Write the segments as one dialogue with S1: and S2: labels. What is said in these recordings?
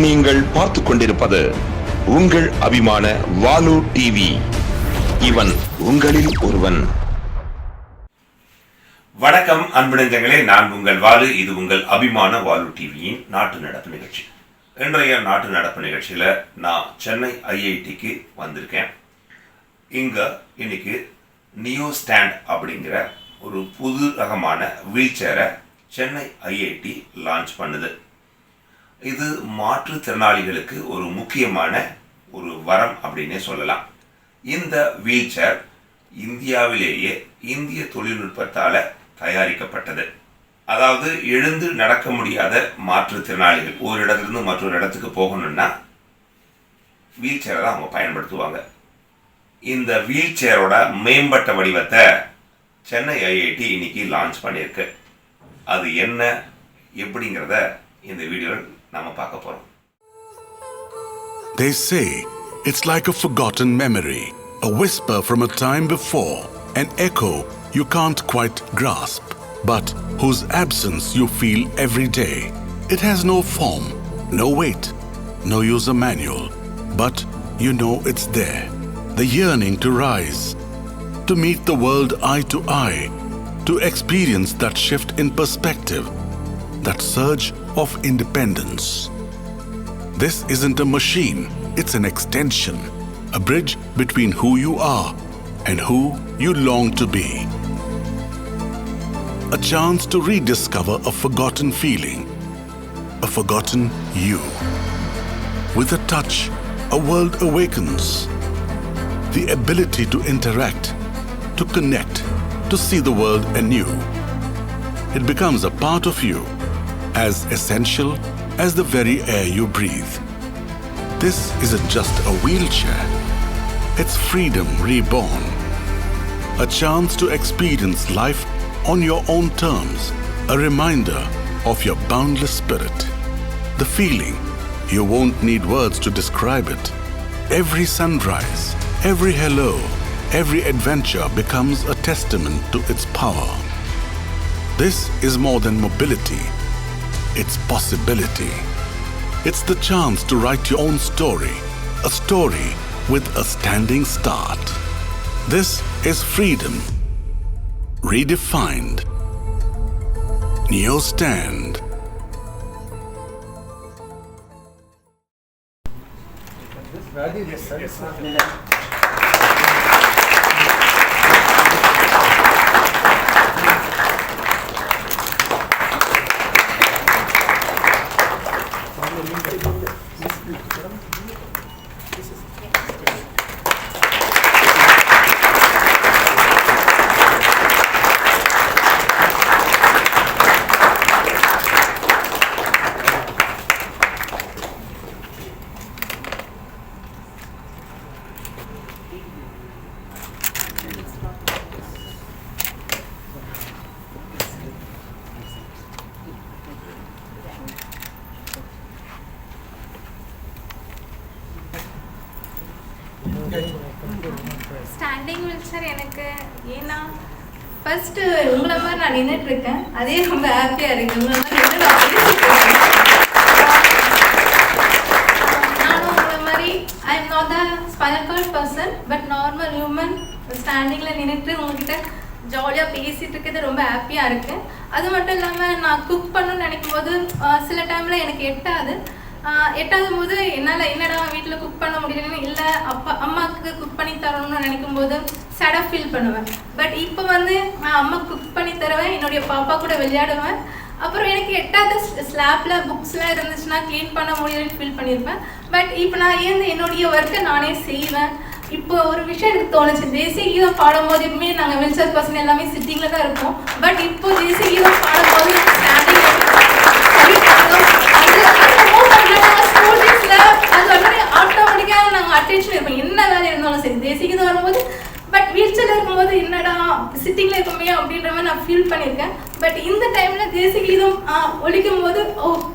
S1: நீங்கள் பார்த்துக் கொண்டிருப்பது உங்கள் அபிமான வாலு டிவி. இவன் உங்களில் ஒருவன்.
S2: வணக்கம் அன்பு நெஞ்சங்களே, நான் உங்கள் வாலு. இது உங்கள் அபிமான வாலு டிவியின் நாட்டு நடப்பு நிகழ்ச்சி. இன்றைய நாட்டு நடப்பு நிகழ்ச்சியில் நான் சென்னை ஐஐடிக்கு வந்திருக்கேன். இங்கே இன்னைக்கு நியோ ஸ்டாண்ட் அப்படிங்கிற ஒரு புது ரகமான வீல் சேரை சென்னை ஐஐடி லான்ச் பண்ணுது. இது மாற்றுத்திறனாளிகளுக்கு ஒரு முக்கியமான ஒரு வரம் அப்படின்னே சொல்லலாம். இந்த வீல் சேர் இந்தியாவிலேயே இந்திய தொழில்நுட்பத்தால் தயாரிக்கப்பட்டது. அதாவது எழுந்து நடக்க முடியாத மாற்றுத்திறனாளிகள் ஒரு இடத்துலேருந்து மற்றொரு இடத்துக்கு போகணும்னா வீல் சேரை தான் அவங்க பயன்படுத்துவாங்க. இந்த வீல் சேரோட மேம்பட்ட வடிவத்தை சென்னை ஐஐடி இன்னைக்கு லான்ச் பண்ணியிருக்கு. அது என்ன எப்படிங்கிறத இந்த வீடியோவில் நாம பார்க்க போறோம்.
S3: They say it's like a forgotten memory, a whisper from a time before, an echo you can't quite grasp, but whose absence you feel every day. It has no form, no weight, no user manual, but you know it's there. The yearning to rise, to meet the world eye to eye, to experience that shift in perspective, that surge of independence. This isn't a machine, it's an extension, a bridge between who you are and who you long to be. A chance to rediscover a forgotten feeling, a forgotten you. With a touch, a world awakens. The ability to interact, to connect, to see the world anew. It becomes a part of you, as essential as the very air you breathe. This isn't just a wheelchair, it's freedom reborn. A chance to experience life on your own terms, a reminder of your boundless spirit. The feeling, you won't need words to describe it. Every sunrise, every hello, every adventure becomes a testament to its power. This is more than mobility. It's possibility. It's the chance to write your own story, a story with a standing start. This is freedom, redefined. Neo Stand.
S4: Standing wheelchair எனக்கு ஏன்னா first உங்களை மாதிரி நான் நின்றுட்டுருக்கேன், அதே ரொம்ப ஹாப்பியாக இருக்குது. உங்களை மாதிரி நானும் உங்களை மாதிரி I am not the spinal cord person, but normal human ஸ்டாண்டிங்கில் நின்றுட்டு உங்ககிட்ட ஜாலியாக பேசிகிட்டு இருக்கிறது ரொம்ப ஹாப்பியாக இருக்குது. அது மட்டும் இல்லாமல் நான் குக் பண்ணணும்னு நினைக்கும் போது சில டைமில் எனக்கு எட்டாவது போது என்னால் என்னடா வீட்டில் குக் பண்ண முடியலன்னு இல்லை அம்மாவுக்கு குக் பண்ணி தரணும்னு நினைக்கும் போது சேடாக ஃபீல் பண்ணுவேன். பட் இப்போ நான் அம்மா குக் பண்ணி தருவேன், என்னுடைய பாப்பா கூட விளையாடுவேன். அப்புறம் எனக்கு எட்டாவது ஸ்லாப்பில் புக்ஸ்லாம் இருந்துச்சுன்னா க்ளீன் பண்ண முடியலன்னு ஃபீல் பண்ணியிருப்பேன். பட் இப்போ நான் என்னுடைய ஒர்க்கை நானே செய்வேன். இப்போ ஒரு விஷயம் எனக்கு தோணுச்சு, தேசிய கீதம் பாடும்போது எப்பவுமே நாங்கள் வீல்சேர் பர்சன் எல்லாமே சிட்டிங்கில் தான் இருப்போம். பட் இப்போ தேசிய கீதம் பாடும்போது ஸ்டாண்டிங் ஆட்டோமேட்டிக்காக நாங்கள் அட்டென்ஷன் இருப்போம், என்ன வேலை இருந்தாலும் சரி. தேசிக்கு வரும்போது பட் வீல்சேரில் இருக்கும்போது என்னடா சிட்டிங்கில் இருக்கோமே அப்படின்ற மாதிரி நான் ஃபீல் பண்ணியிருக்கேன். பட் இந்த டைமில் தேசிய கீதம் ஒழிக்கும் போது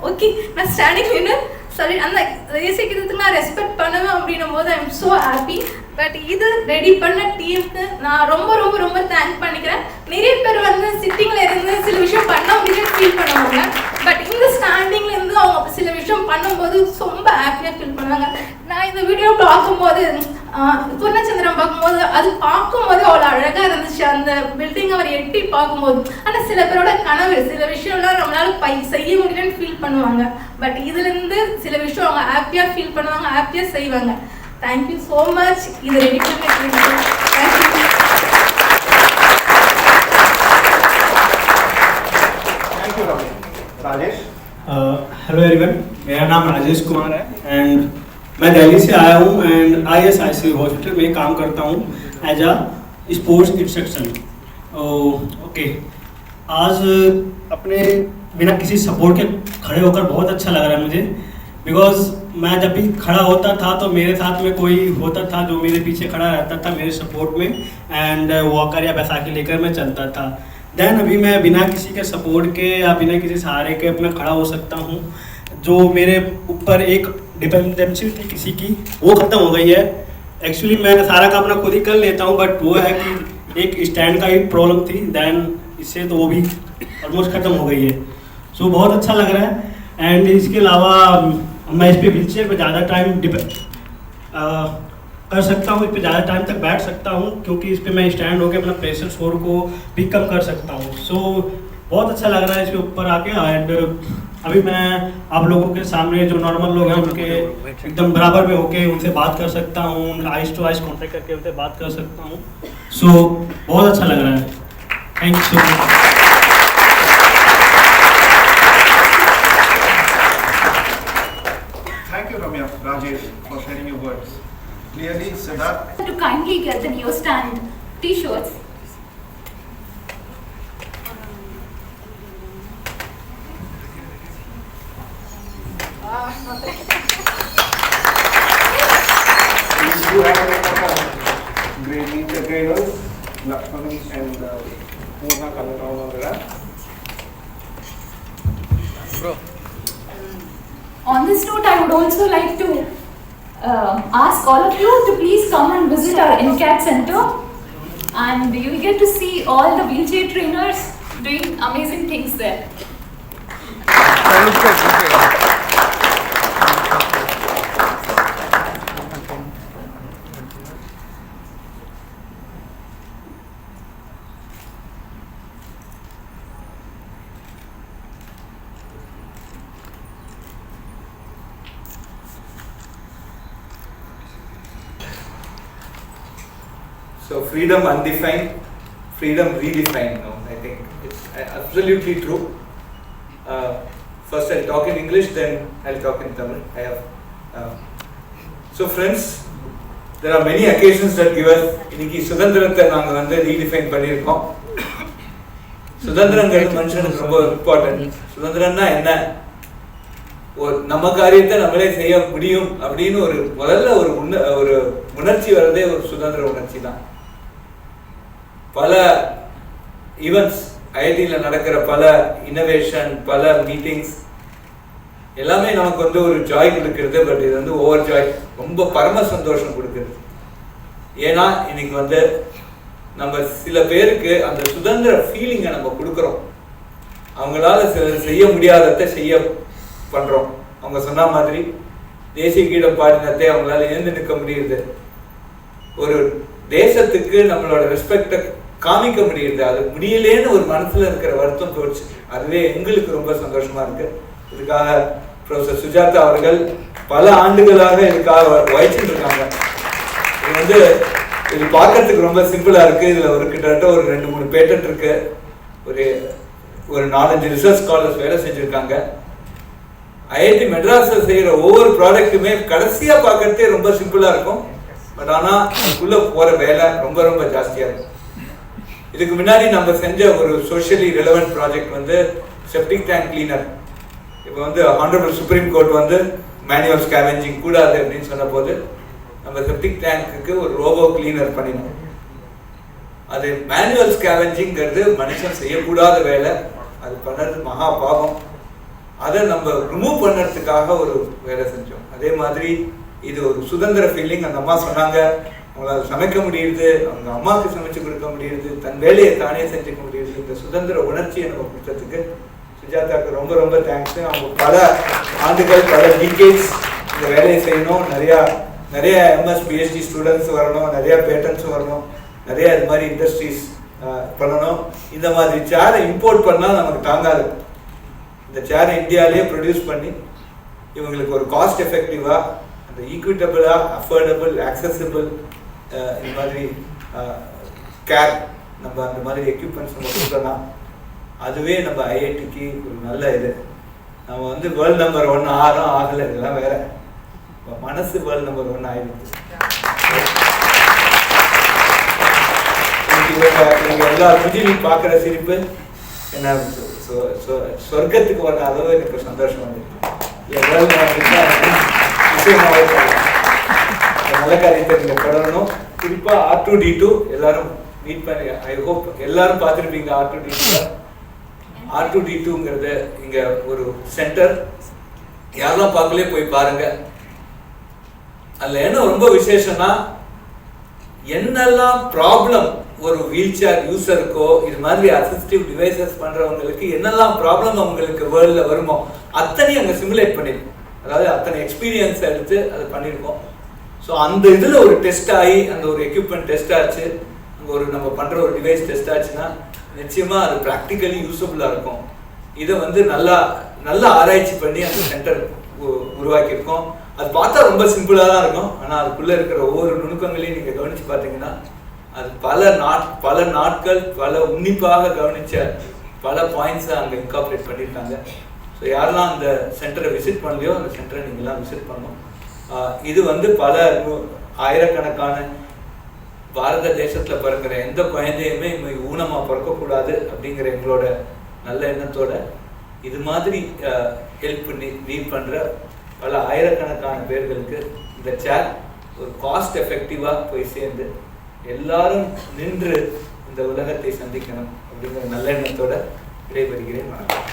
S4: ஓகே நான் ஸ்டாண்டிங் நின்று சொல்லி அந்த தேசிய கீதத்துக்கு நான் ரெஸ்பெக்ட் பண்ணுவேன் அப்படின்னும் போது I am so happy. But இது ரெடி பண்ண டீமுக்கு நான் ரொம்ப ரொம்ப ரொம்ப தேங்க் பண்ணிக்கிறேன். நிறைய பேர் சிட்டிங்கில் இருந்து சில விஷயம் பண்ண முடியும்னு ஃபீல் பண்ணுவாங்க. பட் இந்த ஸ்டாண்டிங்ல இருந்து அவங்க சில விஷயம் பண்ணும்போது ஸோ ஹாப்பியாக ஃபீல் பண்ணுவாங்க. நான் இந்த வீடியோ பார்க்கும்போது பூர்ணச்சந்திரன் பார்க்கும்போது அது பார்க்கும்போது அவ்வளோ அழகாக இருந்துச்சு, அந்த பில்டிங் அவர் எட்டி பார்க்கும்போது. ஆனால் சில பேரோட கனவு சில விஷயம்லாம் நம்மளால செய்ய முடியலன்னு ஃபீல் பண்ணுவாங்க. பட் இதுலேருந்து சில விஷயம் அவங்க ஹாப்பியாக ஃபீல் பண்ணுவாங்க, ஹாப்பியாக செய்வாங்க. Thank you so much. இது ரெடி பண்ணி தேங்க்யூ.
S5: राजेश। हेलो एवरीवन, मेरा नाम राजेश कुमार है एंड मैं दिल्ली से आया हूँ एंड ISIC हॉस्पिटल में काम करता हूँ as a sports instructor. Okay, आज अपने बिना किसी सपोर्ट के खड़े होकर बहुत अच्छा लग रहा है मुझे, बिकॉज मैं जब भी खड़ा होता था तो मेरे साथ में कोई होता था जो मेरे पीछे खड़ा रहता था मेरे सपोर्ट में एंड वॉकर या बैसाखी लेकर मैं चलता था। देन अभी मैं बिना किसी के सपोर्ट के या बिना किसी सहारे के अपना खड़ा हो सकता हूँ। जो मेरे ऊपर एक डिपेंडेंसी थी किसी की, वो ख़त्म हो गई है। एक्चुअली मैं सारा काम अपना खुद ही कर लेता हूँ, बट वो है कि एक स्टैंड का ही प्रॉब्लम थी, देन इससे तो वो भी ऑलमोस्ट ख़त्म हो गई है। सो बहुत अच्छा लग रहा है एंड इसके अलावा मैं इस पर व्हील चेयर पर ज़्यादा टाइम कर सकता हूँ, इस पर ज़्यादा टाइम तक बैठ सकता हूँ, क्योंकि इस पर मैं स्टैंड होकर अपना प्रेशर शोर को भी कम कर सकता हूँ। सो बहुत अच्छा लग रहा है इसके ऊपर आके एंड अभी मैं आप लोगों के सामने जो नॉर्मल लोग हैं उनके एकदम बराबर में होके उनसे बात कर सकता हूँ, उनका आइस टू आइस कॉन्टेक्ट करके उनसे बात कर सकता हूँ। सो बहुत अच्छा लग रहा है। Thank you so much.
S6: Thank you, Ramya, Rajesh, for sharing your words. Clearly, Siddharth.
S7: To kindly get the newsstand T-shirts.
S6: These two have great teacher trainers, Lakshmani and Purna Kalakaravagara.
S7: On this note, I would also like to ask all of you to please come and visit our NCAT center, and you will get to see all the wheelchair trainers doing amazing things there.
S8: So freedom undefined, freedom redefined now. I think it's absolutely true. First I'll talk in English, then I'll talk in Tamil. So friends, there are many occasions that give us இன்னைக்கு சுதந்திரத்தை நாங்க வந்து redefine பண்ணியிருக்கோம். சுதந்திரங்கிறது மனுஷனுக்கு ரொம்ப important. சுதந்திரம்னா என்ன? நம்ம காரியத்தை நம்மளே செய்ய முடியும் அப்படின்னு ஒரு முதல்ல ஒரு உணர்ச்சி வரதே ஒரு சுதந்திர உணர்ச்சி தான். பல ஈவெண்ட்ஸ் ஐஐடியில் நடக்கிற பல இன்னோவேஷன், பல மீட்டிங்ஸ் எல்லாமே நமக்கு வந்து ஒரு ஜாய் கொடுக்கிறது. பட் இது வந்து ஓவர் ஜாய், ரொம்ப பரம சந்தோஷம் கொடுக்குறது. ஏன்னா இன்னைக்கு வந்து நம்ம சில பேருக்கு அந்த சுதந்திர ஃபீலிங்கை நம்ம கொடுக்குறோம். அவங்களால செய்ய முடியாததை செய்ய பண்றோம். அவங்க சொன்ன மாதிரி தேசிய கீதம் பாடினத்தை அவங்களால எழுந்து நிற்க முடியுது. ஒரு தேசத்துக்கு நம்மளோட ரெஸ்பெக்டை காமிக்க முடியுது. அது முடியலேன்னு ஒரு மனசுல இருக்கிற வருத்தம் தோச்சு. அதுவே எங்களுக்கு ரொம்ப சந்தோஷமா இருக்கு. இதுக்காக ப்ரொஃபசர் சுஜாதா அவர்கள் பல ஆண்டுகளாக இதுக்காக வகிச்சுட்டு இருக்காங்க. இது வந்து இது பார்க்கறதுக்கு ரொம்ப சிம்பிளா இருக்கு. இதுல ஒரு கிட்டத்தட்ட ஒரு 2-3 பேட்டன்ட் இருக்கு. ஒரு 4-5 ரிசர்ச் ஸ்காலர்ஸ் வேலை செஞ்சிருக்காங்க. ஐஐடி மெட்ராஸ்ல செய்யற ஒவ்வொரு ப்ராடக்ட்டுமே கடைசியா பார்க்கறதே ரொம்ப சிம்பிளா இருக்கும். பட் ஆனா அதுக்குள்ள போற வேலை ரொம்ப ரொம்ப ஜாஸ்தியா இருக்கும். இதுக்கு முன்னாடி நம்ம செஞ்ச ஒரு சோஷியலி ரெலவென்ட் ப்ராஜெக்ட் வந்து செப்டிக் டேங்க் கிளீனர். இப்போ வந்து ஹானரபிள் சுப்ரீம் கோர்ட் வந்து மேனுவல் ஸ்கேவெஞ்சிங் கூடாது அப்படின்னு சொன்ன போது நம்ம செப்டிக் டேங்க்கு ஒரு ரோபோ கிளீனர் பண்ணினோம். அது மேனுவல் ஸ்கேவெஞ்சிங்கிறது மனுஷன் செய்யக்கூடாத வேலை, அது பண்ணுறது மகா பாவம். அதை நம்ம ரிமூவ் பண்ணுறதுக்காக ஒரு வேலை செஞ்சோம். அதே மாதிரி இது ஒரு சுதந்திர ஃபீலிங். அந்த அம்மா சொன்னாங்க அவங்களால சமைக்க முடியுது, அவங்க அம்மாவுக்கு சமைச்சு கொடுக்க முடியுது, தன் வேலையை தானே செஞ்சுக்க முடியுது. இந்த சுதந்திர உணர்ச்சியை நம்ம கொடுத்ததுக்கு சுஜாதாவுக்கு ரொம்ப ரொம்ப தேங்க்ஸ். அவங்க பல ஆண்டுகள், பல டிகேட்ஸ் இந்த வேலையை செய்யணும். நிறைய எம்எஸ் பிஹெச்டி ஸ்டூடெண்ட்ஸ் வரணும், நிறைய பேட்டன்ஸ் வரணும், நிறைய இது மாதிரி இண்டஸ்ட்ரீஸ் பண்ணணும். இந்த மாதிரி சேரை இம்போர்ட் பண்ணால் நமக்கு தாங்காது. இந்த சேரை இந்தியாவிலேயே ப்ரொடியூஸ் பண்ணி இவங்களுக்கு ஒரு காஸ்ட் எஃபெக்டிவாக, அந்த ஈக்விட்டபிளாக, அஃபோர்டபுள், ஆக்சசிபிள் இந்த மாதிரி கேர் நம்ம அந்த மாதிரி எக்யூப்மெண்ட்ஸ் நம்ம கொடுக்கலாம். அதுவே நம்ம ஐஐடிக்கு ஒரு நல்ல இது. நம்ம வந்து வேர்ல்டு நம்பர் 1 ஆகலை, இதெல்லாம் வேற. மனசு வேர்ல்டு நம்பர் 1 ஆயிடுச்சு. நீங்கள் எல்லா குஜிலையும் பார்க்குற சிரிப்பு என்ன சொர்க்கத்துக்கு வர அளவு எனக்கு சந்தோஷம் வந்துருக்கு. நல்ல காரியத்தை நீங்கள் தொடரணும். குறிப்பாக R2D2 எல்லாரும் மீட் பண்ணி, ஐ ஹோப் எல்லாரும் பார்த்துருப்பீங்க. R2D2ங்கிறது இங்கே ஒரு சென்டர். யாரெல்லாம் பார்க்கலே போய் பாருங்க. அதில் என்ன ரொம்ப விசேஷம்னா, என்னெல்லாம் ப்ராப்ளம் ஒரு வீல் சேர் யூஸருக்கோ இது மாதிரி அசிஸ்டிவ் டிவைசஸ் பண்றவங்களுக்கு என்னெல்லாம் ப்ராப்ளம் அவங்களுக்கு வேர்ல்டில் வருமோ அத்தனையும் அங்கே சிமுலேட் பண்ணியிருக்கோம். அதாவது அத்தனை எக்ஸ்பீரியன்ஸ் எடுத்து அதை பண்ணியிருக்கோம். ஸோ அந்த இதில் ஒரு டெஸ்ட் ஆகி, அந்த ஒரு எக்யூப்மெண்ட் டெஸ்ட் ஆச்சு, ஒரு நம்ம பண்ணுற ஒரு டிவைஸ் டெஸ்ட் ஆச்சுன்னா நிச்சயமாக அது ப்ராக்டிக்கலி யூஸபுளாக இருக்கும். இதை வந்து நல்லா ஆராய்ச்சி பண்ணி அந்த சென்டர் உருவாக்கியிருக்கோம். அது பார்த்தா ரொம்ப சிம்பிளாக தான் இருக்கும். ஆனால் அதுக்குள்ளே இருக்கிற ஒவ்வொரு நுணுக்கங்களையும் நீங்கள் கவனித்து பார்த்தீங்கன்னா அது பல நாட்கள் பல உன்னிப்பாக கவனித்த பல பாயிண்ட்ஸை அங்கே இன்கார்பரேட் பண்ணியிருக்காங்க. ஸோ யாரெல்லாம் அந்த சென்டரை விசிட் பண்ணலையோ அந்த சென்டரை நீங்கள்லாம் விசிட் பண்ணணும். இது வந்து பல ஆயிரக்கணக்கான பாரத தேசத்தில் பிறக்கிற எந்த குழந்தையுமே ஊனமாக பிறக்கக்கூடாது அப்படிங்கிற எங்களோட நல்ல எண்ணத்தோட இது மாதிரி ஹெல்ப் பண்ணி லீட் பண்ணுற பல ஆயிரக்கணக்கான பேர்களுக்கு இந்த சேர் ஒரு காஸ்ட் எஃபெக்டிவாக போய் சேர்ந்து எல்லாரும் நின்று இந்த உலகத்தை சந்திக்கணும் அப்படிங்கிற நல்ல எண்ணத்தோட விடைபெறுகிறேன். வணக்கம்.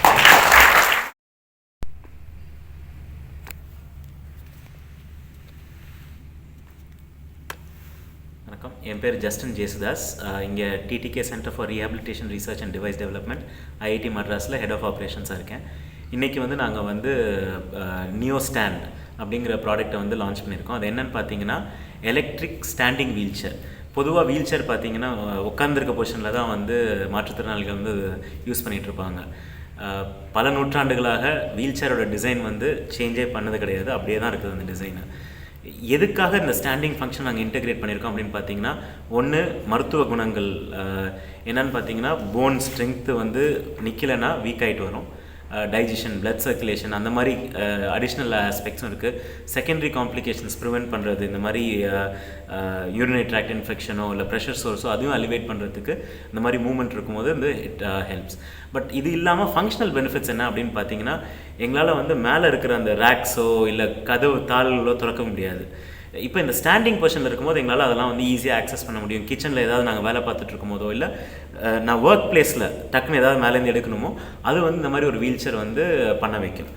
S9: வணக்கம், என் பேர் ஜஸ்டின் ஜேசுதாஸ். இங்கே TTK centre for rehabilitation research and device development IIT மட்ராஸில் ஹெட் ஆஃப் ஆப்ரேஷன்ஸாக இருக்கேன். இன்றைக்கி வந்து நாங்கள் வந்து நியோ ஸ்டாண்ட் அப்படிங்கிற ப்ராடக்டை வந்து லான்ச் பண்ணியிருக்கோம். அது என்னென்னு பார்த்தீங்கன்னா எலக்ட்ரிக் ஸ்டாண்டிங் வீல் சேர். பொதுவாக வீல் சேர் பார்த்தீங்கன்னா உட்காந்துருக்க பொசிஷனில் தான் வந்து மாற்றுத்திறனாளிகள் வந்து யூஸ் பண்ணிகிட்ருப்பாங்க. பல நூற்றாண்டுகளாக வீல் சேரோட டிசைன் வந்து சேஞ்சே பண்ணது கிடையாது, அப்படியே தான் இருக்குது அந்த டிசைனு. எதுக்காக இந்த ஸ்டாண்டிங் ஃபங்க்ஷன் நாங்கள் இன்டெகிரேட் பண்ணியிருக்கோம் அப்படின்னு பார்த்தீங்கன்னா, ஒன்று மருத்துவ குணங்கள் என்னென்னு பார்த்தீங்கன்னா, போன் ஸ்ட்ரென்த்து வந்து நிற்கலைன்னா வீக் ஆகிட்டு வரும். டைஜஷன், பிளட் சர்க்குலேஷன், அந்த மாதிரி அடிஷ்னல் ஆஸ்பெக்ட்ஸும் இருக்குது. செகண்டரி காம்ப்ளிகேஷன்ஸ் ப்ரிவெண்ட் பண்ணுறது, இந்த மாதிரி யூரினரி ட்ராக்ட் இன்ஃபெக்ஷனோ இல்லை ப்ரெஷர் சோர்ஸோ அதையும் அலிவேட் பண்ணுறதுக்கு இந்த மாதிரி மூவ்மெண்ட் இருக்கும்போது வந்து இட் ஹெல்ப்ஸ். பட் இது இல்லாமல் ஃபங்க்ஷனல் பெனிஃபிட்ஸ் என்ன அப்படின்னு பார்த்தீங்கன்னா, எங்களால் வந்து மேலே இருக்கிற அந்த ரேக்ஸோ இல்லை கதவு தாள்களோ திறக்க முடியாது. இப்போ இந்த ஸ்டாண்டிங் பொசிஷனில் இருக்கும்போது எங்களால் அதெல்லாம் வந்து ஈஸியாக ஆக்சஸ் பண்ண முடியும். கிச்சனில் ஏதாவது நாங்கள் வேலை பார்த்துட்டு இருக்கும்போதோ இல்லை நான் ஒர்க் பிளேஸில் டக்குன்னு ஏதாவது மேலேருந்து எடுக்கணுமோ அது வந்து இந்த மாதிரி ஒரு வீல் சேர் வந்து பண்ண வைக்கும்.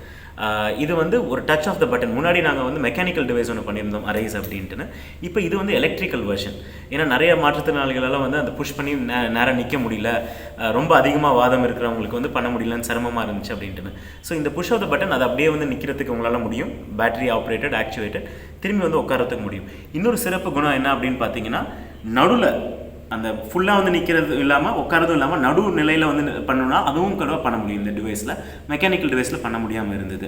S9: இது வந்து ஒரு டச் ஆஃப் த பட்டன். முன்னாடி நாங்கள் வந்து மெக்கானிக்கல் டிவைஸ் ஒன்று பண்ணியிருந்தோம், அரைஸ் அப்படின்ட்டுன்னு. இப்போ இது வந்து எலக்ட்ரிக்கல் வெர்ஷன். ஏன்னா நிறைய மாற்றுத்திறனாளிகளெல்லாம் வந்து அந்த புஷ் பண்ணி நேராக நிற்க முடியல, ரொம்ப அதிகமாக வாதம் இருக்கிறவங்களுக்கு வந்து பண்ண முடியலன்னு சிரமமாக இருந்துச்சு அப்படின்ட்டுன்னு. ஸோ இந்த புஷ் ஆஃப் த பட்டன் அது அப்படியே வந்து நிற்கிறதுக்கு உங்களால் முடியும். பேட்டரி ஆப்ரேட்டட், ஆக்சுவேட்டட், திரும்பி வந்து உட்காரத்துக்கு முடியும். இன்னொரு சிறப்பு குணம் என்ன அப்படின்னு பார்த்தீங்கன்னா, நடுவில் அந்த ஃபுல்லாக வந்து நிற்கிறது இல்லாமல் உட்காரதும் இல்லாமல் நடு நிலையில் வந்து பண்ணணும்னா அதுவும் கூட பண்ண முடியும். இந்த டிவைஸில் மெக்கானிக்கல் டிவைஸில் பண்ண முடியாமல் இருந்தது.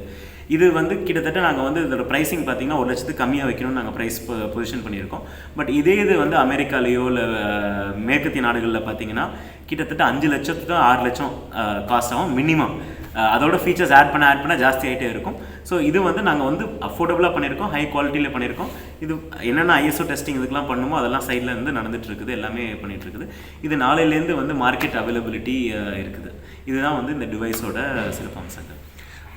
S9: இது வந்து கிட்டத்தட்ட நாங்கள் வந்து இதோட ப்ரைஸிங் பார்த்திங்கன்னா 1 லட்சத்துக்கு கம்மியாக வைக்கணும்னு நாங்கள் ப்ரைஸ் பொசிஷன் பண்ணியிருக்கோம். பட் இதே இது வந்து அமெரிக்காலேயோ இல்லை மேற்கத்திய நாடுகளில் பார்த்திங்கன்னா கிட்டத்தட்ட 5 லட்சத்துக்கு 6 லட்சம் காஸ்ட் ஆகும் மினிமம். அதோட ஃபீச்சர்ஸ் ஆட் பண்ண ஜாஸ்தி ஆகிட்டே இருக்கும். ஸோ இது வந்து நாங்கள் வந்து அஃபோர்டபுளாக பண்ணியிருக்கோம், ஹை குவாலிட்டியில் பண்ணியிருக்கோம். இது என்னென்ன ISO டெஸ்டிங் இதுக்கெலாம் பண்ணுமோ அதெல்லாம் சைடில் இருந்து நடந்துகிட்ருக்குது, எல்லாமே பண்ணிகிட்ருக்குது. இது நாளையிலேருந்து வந்து மார்க்கெட் அவைலபிலிட்டி இருக்குது. இதுதான் வந்து இந்த டிவைஸோட சிறப்பம்சங்கள்.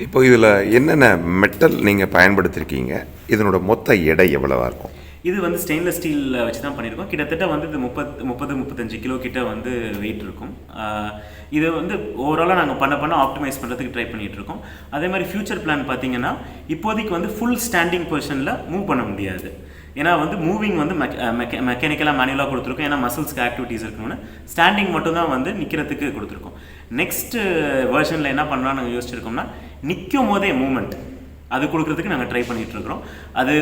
S1: இப்போ இதில் என்னென்ன மெட்டல் நீங்கள் பயன்படுத்தியிருக்கீங்க, இதனோட மொத்த எடை எவ்வளவா இருக்கும்?
S9: இது வந்து ஸ்டெயின்லெஸ் ஸ்டீல் வச்சு தான் பண்ணியிருக்கோம். கிட்டத்தட்ட வந்து இது 30-35 கிலோ கிட்ட வந்து வெயிட் இருக்கும். இது வந்து ஓவராலாக நாங்கள் பண்ண ஆப்டிமைஸ் பண்ணுறதுக்கு ட்ரை பண்ணிகிட்ருக்கோம். அதே மாதிரி ஃப்யூச்சர் பிளான் பார்த்திங்கன்னா, இப்போதைக்கு வந்து ஃபுல் ஸ்டாண்டிங் பொசிஷனில் மூவ் பண்ண முடியாது. ஏன்னா வந்து மூவிங் வந்து மெக்கானிக்கலாக மேனுவலாக கொடுத்துருக்கோம். ஏன்னா மசில்ஸ்க்கு ஆக்டிவிட்டீஸ் இருக்கணும்னு ஸ்டாண்டிங் மட்டும்தான் வந்து நிற்கிறதுக்கு கொடுத்துருக்கோம். நெக்ஸ்ட்டு வெர்ஷனில் என்ன பண்ணலாம்னு நாங்கள் யோசிச்சிருக்கோம்னா, நிற்கும் போதே மூவ்மெண்ட், அது கொடுக்குறதுக்கு நாங்கள் ட்ரை பண்ணிகிட்ருக்குறோம். அது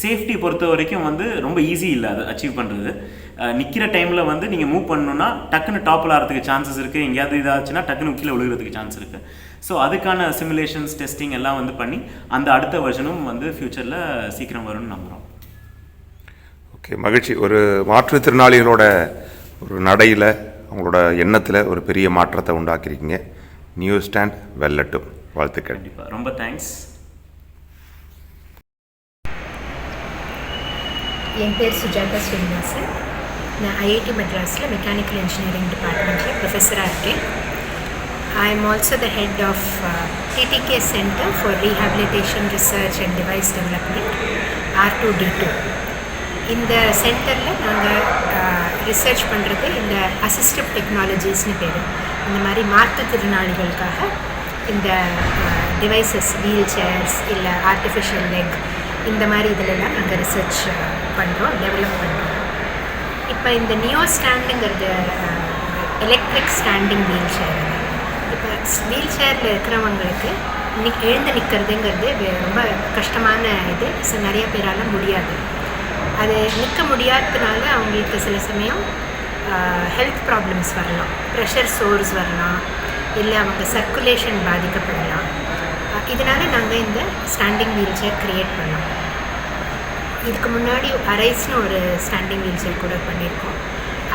S9: சேஃப்டி பொறுத்த வரைக்கும் வந்து ரொம்ப ஈஸி இல்லை அது அச்சீவ் பண்ணுறது. நிற்கிற டைமில் வந்து நீங்கள் மூவ் பண்ணணுன்னா டக்குன்னு டாப்பில் ஆகிறதுக்கு சான்சஸ் இருக்குது, எங்கேயாவது இதாச்சுன்னா டக்குன்னு கீழே விழுகிறதுக்கு சான்ஸ் இருக்குது. ஸோ அதுக்கான சிமுலேஷன்ஸ் டெஸ்டிங் எல்லாம் வந்து பண்ணி அந்த அடுத்த வெர்ஷனும் வந்து ஃப்யூச்சரில் சீக்கிரம் வரும்னு நம்புகிறோம்.
S1: ஓகே, மகிழ்ச்சி. ஒரு மாற்றுத்திறனாளிகளோட ஒரு நடையில் அவங்களோட எண்ணத்தில் ஒரு பெரிய மாற்றத்தை உண்டாக்கியிருக்கீங்க. நியூ ஸ்டாண்ட் வெல்லட்டும். வாழ்த்துக்கள்.
S9: கண்டிப்பாக, ரொம்ப தேங்க்ஸ்.
S10: என் பேர் சுஜாதா ஸ்ரீனிவாசன். நான் ஐஐடி மெட்ராஸில் மெக்கானிக்கல் இன்ஜினியரிங் டிபார்ட்மெண்ட்டில் ப்ரொஃபஸராக இருக்கேன். I am also the head of TTK centre for rehabilitation research and device development R2D2. இந்த சென்டரில் நாங்கள் ரிசர்ச் பண்ணுறது இந்த அசிஸ்டிவ் டெக்னாலஜிஸ்னு பேர். இந்த மாதிரி மாற்றுத்திறனாளிகளுக்காக இந்த டிவைசஸ், வீல் சேர்ஸ் இல்லை ஆர்டிஃபிஷியல் லெக், இந்த மாதிரி இதிலெல்லாம் நாங்கள் ரிசர்ச் பண்ணுறோம், டெவலப் பண்ணுறோம். இப்போ இந்த நியோ ஸ்டாண்டுங்கிறது எலக்ட்ரிக் ஸ்டாண்டிங் வீல் சேர். இப்போ வீல் சேரில் இருக்கிறவங்களுக்கு எழுந்து நிற்கிறதுங்கிறது ரொம்ப கஷ்டமான இது. நிறைய பேரால் முடியாது. அது நிற்க முடியாததுனால அவங்களுக்கு சில சமயம் ஹெல்த் ப்ராப்ளம்ஸ் வரலாம், ப்ரெஷர் சோர்ஸ் வரலாம், இல்லை அவங்க சர்க்குலேஷன் பாதிக்கப்படலாம். இதனால் நாங்கள் இந்த ஸ்டாண்டிங் வீல் சேர் க்ரியேட் பண்ணோம். இதுக்கு முன்னாடி அரைஸ்னு ஒரு ஸ்டாண்டிங் வீல் சேர் கூட பண்ணியிருக்கோம்.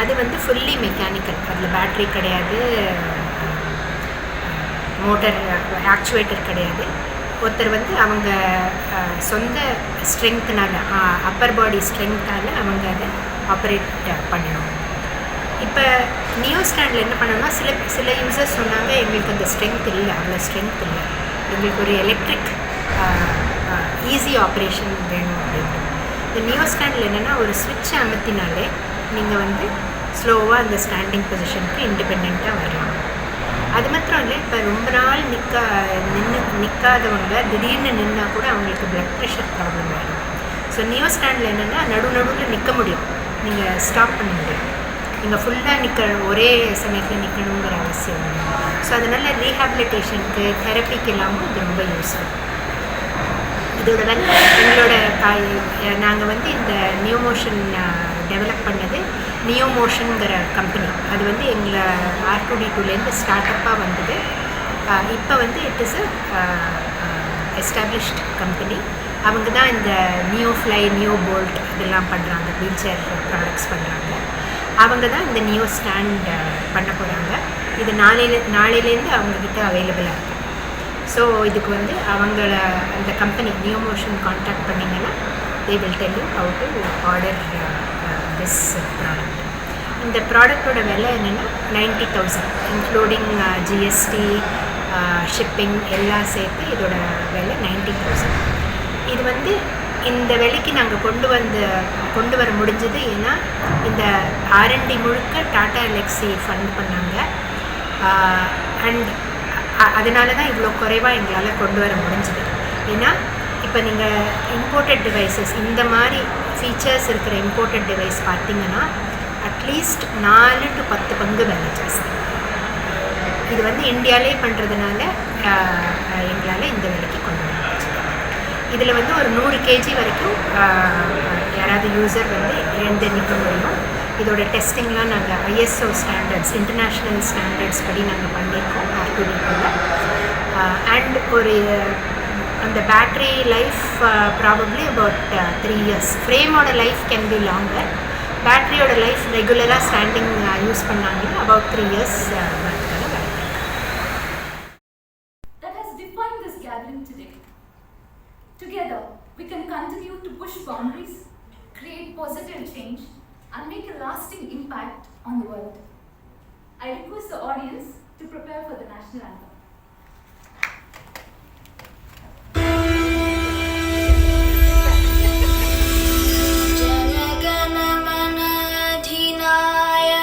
S10: அது வந்து ஃபுல்லி மெக்கானிக்கல், அதில் பேட்ரி கிடையாது, மோட்டர் ஆக்சுவேட்டர் கிடையாது. ஒருத்தர் வந்து அவங்க சொந்த ஸ்ட்ரென்த்னால், அப்பர் பாடி ஸ்ட்ரென்த்தால் அவங்க அதை ஆப்ரேட் பண்ணணும். இப்போ நியோ ஸ்டாண்டில் என்ன பண்ணோம்னா, சில யூசர்ஸ் சொன்னாங்க எங்களுக்கு அந்த ஸ்ட்ரென்த் இல்லை, அவ்வளோ ஸ்ட்ரென்த் இல்லை, எங்களுக்கு ஒரு எலக்ட்ரிக் ஈஸி ஆப்ரேஷன் வேணும் அப்படின்னு. இந்த நியோ ஸ்டாண்டில் என்னென்னா, ஒரு ஸ்விட்ச் அமர்த்தினாலே நீங்கள் வந்து ஸ்லோவாக அந்த ஸ்டாண்டிங் பொசிஷனுக்கு இண்டிபெண்ட்டாக வரலாம். அது மாத்திரம் இல்லை, இப்போ ரொம்ப நாள் நிற்காதவங்க திடீர்னு நின்னா கூட அவங்களுக்கு பிளட் ப்ரெஷர் ப்ராப்ளம் ஆகிடும். ஸோ நியோ ஸ்டாண்டில் என்னென்னா, நடுவில் நிற்க முடியும், நீங்கள் ஸ்டாப் பண்ண முடியும். நீங்கள் ஃபுல்லாக ஒரே சமயத்தில் நிற்கணுங்கிற அவசியம் இல்லை. ஸோ அதனால் ரீஹாபிலிட்டேஷனுக்கு, தெரப்பிக்கு எல்லாமும் இது ரொம்ப யூஸ்ஃபுல். இதோட வந்து எங்களோட நாங்கள் வந்து இந்த நியோ மோஷன் டெவலப் பண்ணது நியோ மோஷனுங்கிற கம்பெனி. அது வந்து எங்களை R2D2லேருந்து ஸ்டார்ட் அப்பாக வந்தது. இப்போ வந்து இட் இஸ் எஸ்டாப்ளிஷ்ட் கம்பெனி. அவங்க தான் இந்த நியோ ஃப்ளை, நியோ போல்ட் இதெல்லாம் பண்ணுறாங்க, வீல் சேர் ப்ராடக்ட்ஸ் பண்ணுறாங்க. அவங்க தான் இந்த நியோ ஸ்டாண்ட் பண்ண போகிறாங்க. இது நாளையிலேருந்து அவங்கக்கிட்ட அவைலபிளாக இருக்குது. ஸோ இதுக்கு வந்து அவங்கள அந்த கம்பெனி நியோ மோஷன் கான்டாக்ட் பண்ணிங்கன்னா they will tell you how to order this product. இந்த ப்ராடக்டோட விலை என்னென்னா 90,000, இன்க்ளூடிங் GST, ஷிப்பிங் எல்லாம் சேர்த்து இதோட விலை 90,000. இது வந்து இந்த விலைக்கு நாங்கள் கொண்டு வர முடிஞ்சது ஏன்னா இந்த R&D முழுக்க டாடா எலக்ஸி ஃபண்ட் பண்ணாங்க. அண்ட் அதனால தான் இவ்வளோ குறைவாக எங்களால் கொண்டு வர முடிஞ்சுது. ஏன்னா இப்போ நீங்கள் இம்போர்ட்டட் டிவைசஸ், இந்த மாதிரி ஃபீச்சர்ஸ் இருக்கிற இம்போர்ட்டட் டிவைஸ் பார்த்தீங்கன்னா அட்லீஸ்ட் 4 to 10 பங்கு விலை ஜாஸ்தி. இது வந்து இந்தியாவிலே பண்ணுறதுனால எங்களால் இந்த விலைக்கு கொண்டு வர முடிஞ்சது. இதில் வந்து ஒரு 100 kg வரைக்கும் யாராவது யூசர் வந்து எழுந்து நிற்க முடியும். இதோட டெஸ்டிங்லாம் நாங்கள் ISO ஸ்டாண்டர்ட்ஸ், இன்டர்நேஷ்னல் ஸ்டாண்டர்ட்ஸ் படி நாங்கள் பண்ணியிருக்கோம் R2D2ல. அண்ட் ஒரு அந்த battery life probably about 3 years. ஃப்ரேமோட லைஃப் கேன் பி லாங்கர். பேட்ரியோட லைஃப் ரெகுலராக ஸ்டாண்டிங் யூஸ் பண்ணாங்கன்னா அபவுட் 3 years வரதுக்கான வாய்ப்பு.
S7: That has defined this gathering today. Together, we can continue to push boundaries, create positive change, and make a lasting impact on the world. I request the audience to prepare for the national anthem.
S11: Himalaya.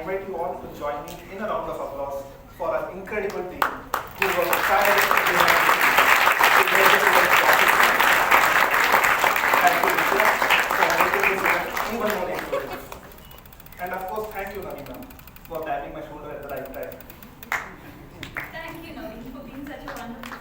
S6: invite you all to join me in a round of applause for our incredible team who work tirelessly behind the scenes to make this event possible. Thank you, Nisha, for making this event even more enjoyable. And of course, thank you, Naveen, for tapping my shoulder at the right time.
S7: Thank you, Naveen, for being such a wonderful